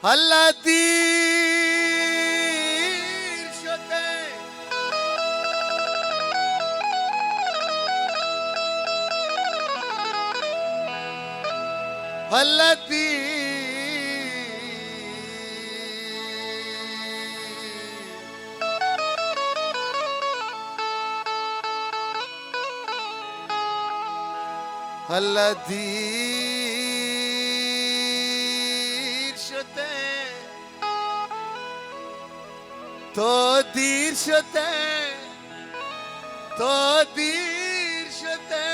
Haladir şöte Haladir şöte To dir şöte To dir şöte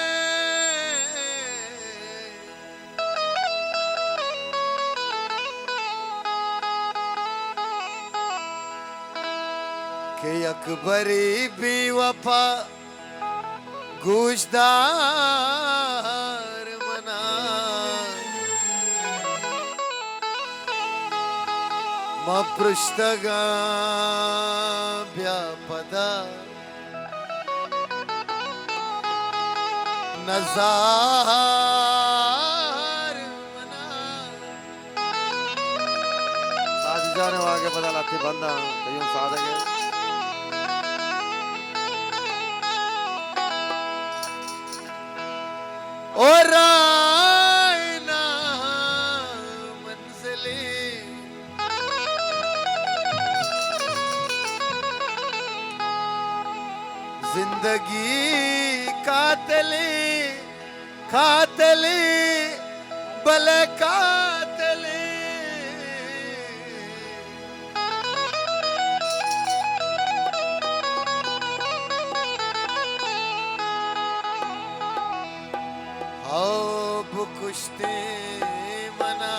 Ke akbari बेवफा गुजदार मना मपृष्ठगा व्यापदा नजार मना साथ जाने वागे पता लाते बंदा कहीं साथ है और आईना मंजिले जिंदगी कातले कातले भले कातले अब कुश्ते मना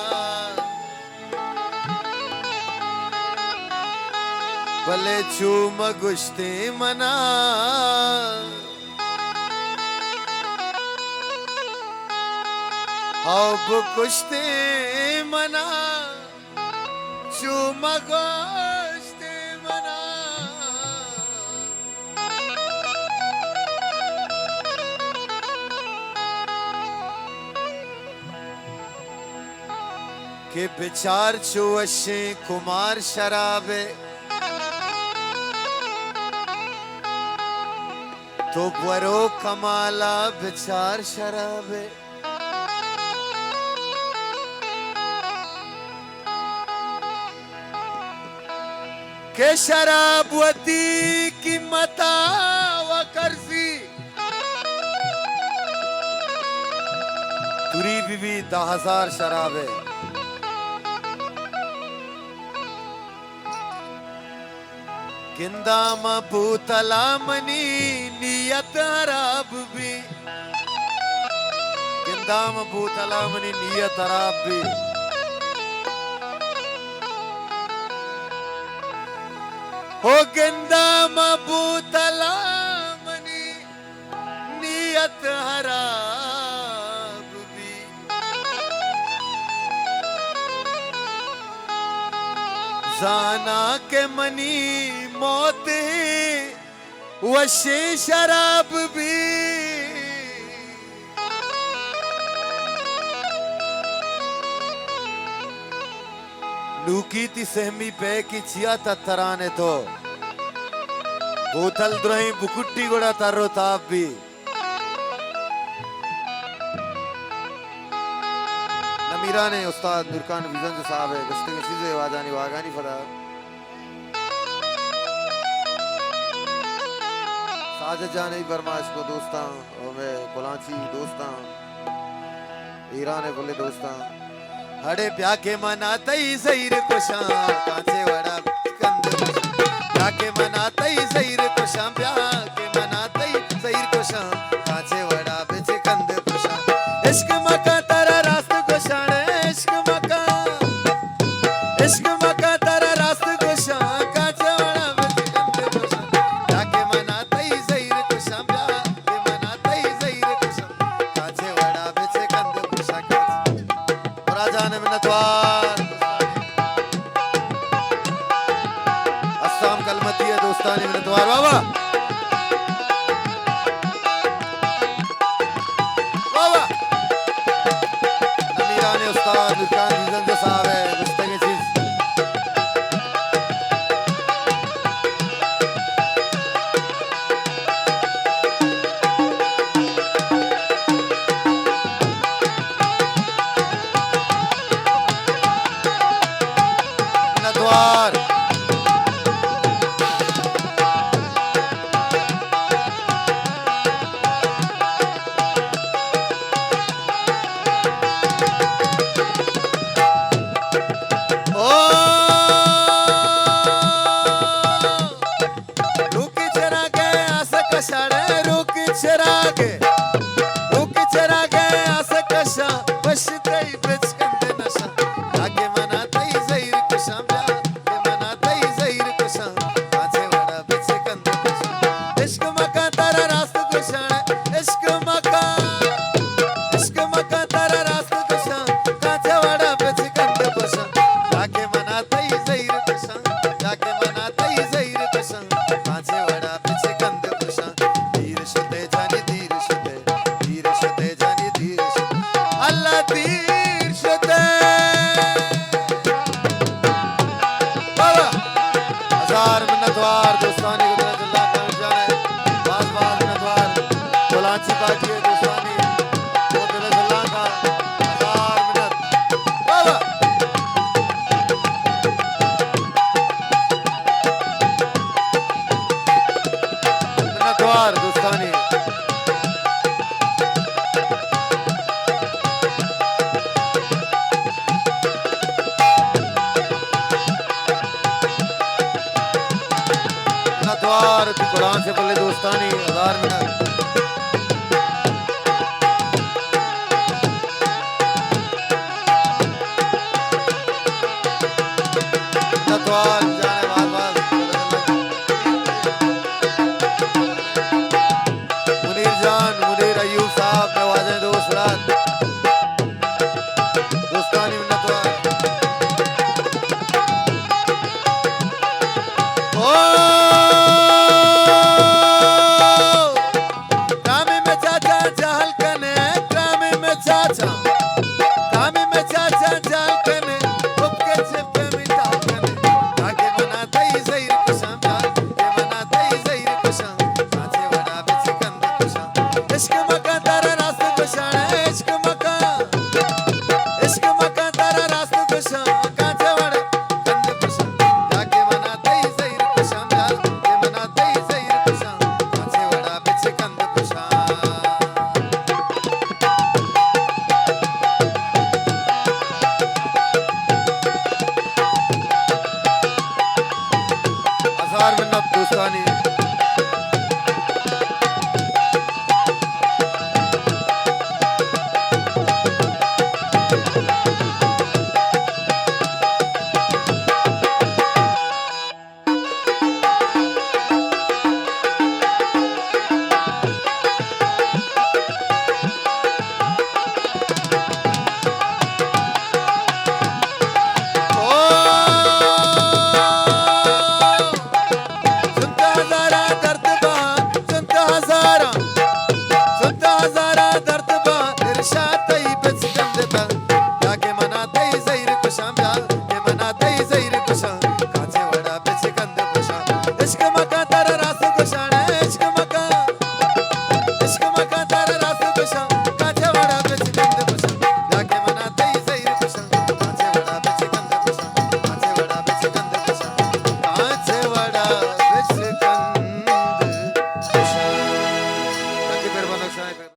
भले चूम गुश्ते मना अब कुश्ते मना चूम गुश्ते मना के विचार चुवशे कुमार शराबे तो बरो कमाला विचार शराबे के शराबवती की मता व कर्जी तुरी बीबी 10,000 शराबे किंदाम भूतला मनी नियत अराब भी किंदाम भूतला मनी नियत अराब भी हो किंदाम भूतला मनी नियत अराब भी जाना के मनी मौत वशे शराब भी नूकी ती सहमी पे की चिया तराने तो बोतल द्रोही बुकुट्टी गुड़ा तर्रो ताप भी नमीरा ने उस्ताद नूरखान विजन साहब है गश्ते में चीजें वाजानी वागानी फदा साजद जाने बरमाश को दोस्तां और मैं कोलाची दोस्तां ईरान बोले दोस्तां हड़े प्याके मनातई सईर कुशां कांचे वड़ा कंद प्याके मनातई सईर कुशां प्याके मनातई सईर कुशां कांचे वड़ा बिच कंद कुशां इश्क मका तारा रास्त कुशां इश्क मका तारा रास्त कुशां कांचे वड़ा बिच कंद कुशां प्याके मनातई सईर कुशां प्याके मनातई सईर कुशां कांचे वड़ा बिच कंद कुशां राजा ने मिन्नतवार अस्साम कलमती है दोस्तानी मिन्नतवार बाबा बाबा नमीरा ने उस्ताद नूरखान साहब है गुस्तानी चीज द्वार ओ रुक जरा गे असं कशाळे रुक जरा गे रुक जरा गे असं कशा बसतई बेचकंद नशा लागे मनातई जैर कशा लागे मनातई जैर कशा माझे वडा बेचकंद कशा इश्क मका तारा रास्त कशाळे इश्क मका तारा रास्त कशा काचे वडा बेचकंद कशा लागे मनातई जैर कशा लागे मनातई जैर कशा माझे वडा बेचकंद कशा धीर शुते जानी धीर शुते जानी धीर शुते अल्लाह धीर शुते बाबा हजार मिन्नतवार दोस्तानी गुजरात का जाने बाज बाज मिन्नतवार कोलाची पार्टी है दोस्तानी वो दिल का हजार मिन्नत बाबा मिन्नतवार दोस्तानी मिन्नतवार कुरान से पहले दोस्तानी हजार मिन्नत मिन्नतवार जाने बाज बाज मुनीर जान मुनीर अयूब साहब नवाजे दोस्त रात दोस्तानी मिन्नतवार ओ ग्रामी में चाचा जहल कने ग्रामी में चाचा ग्रामी में चाचा जहल कने उपके चिपे मिटा कने आगे मनातई जैर कुशाम के मनातई जैर कुशाम काचे वडा बेचकंद कुशाम इश्क मका तारा रास्त कुशाम इश्क मका तारा रास्त कुशाम काचे वडा कंद कुशाम जाके मनातई जैर कुशाम के मनातई जैर कुशाम काचे वडा बेचकंद कुशाम हजार मिन्नत दोस्तानी